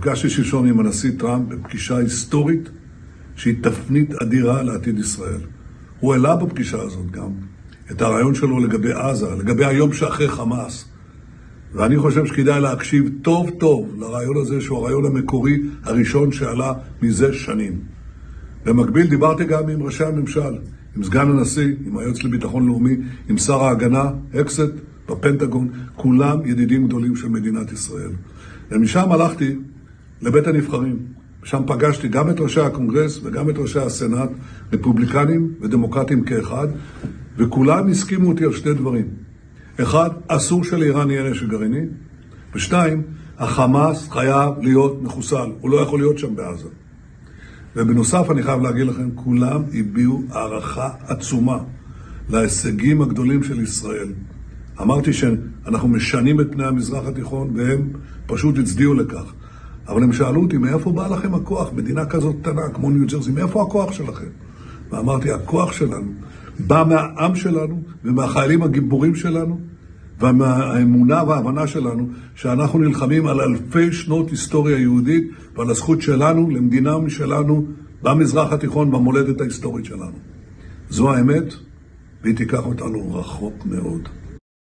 נפגשתי שלשום עם הנשיא טראמפ בפגישה היסטורית שהיא תפנית אדירה לעתיד ישראל. הוא העלה בפגישה הזאת גם את הרעיון שלו לגבי עזה, לגבי היום שאחרי חמאס. ואני חושב שכדאי להקשיב טוב טוב לרעיון הזה, שהוא הרעיון המקורי הראשון שעלה מזה שנים. במקביל דיברתי גם עם ראשי הממשל, עם סגן הנשיא, עם היועץ לביטחון לאומי, עם שר ההגנה, אקסט, בפנטגון, כולם ידידים גדולים של מדינת ישראל. ומשם הלכתי לבית הנבחרים. שם פגשתי גם את ראשי הקונגרס וגם את ראשי הסנאט, רפובליקנים ודמוקרטים כאחד, וכולם הסכימו אותי על שני דברים. אחד, אסור שלאיראן יהיה נשק גרעיני, ושתיים, החמאס חייב להיות מחוסל, הוא לא יכול להיות שם בעזה. ובנוסף אני חייב להגיד לכם, כולם הביעו הערכה עצומה להישגים הגדולים של ישראל. אמרתי שאנחנו משנים את פני המזרח התיכון, והם פשוט הצדיעו לכך. אבל הם שאלו אותי, מאיפה בא לכם הכוח? מדינה כזאת קטנה, כמו ניו ג'רזי, מאיפה הכוח שלכם? ואמרתי, הכוח שלנו בא מהעם שלנו ומהחיילים הגיבורים שלנו, ומהאמונה וההבנה שלנו שאנחנו נלחמים על אלפי שנות היסטוריה יהודית, ועל הזכות שלנו למדינה משלנו במזרח התיכון, במולדת ההיסטורית שלנו. זו האמת, והיא תיקח אותנו רחוק מאוד.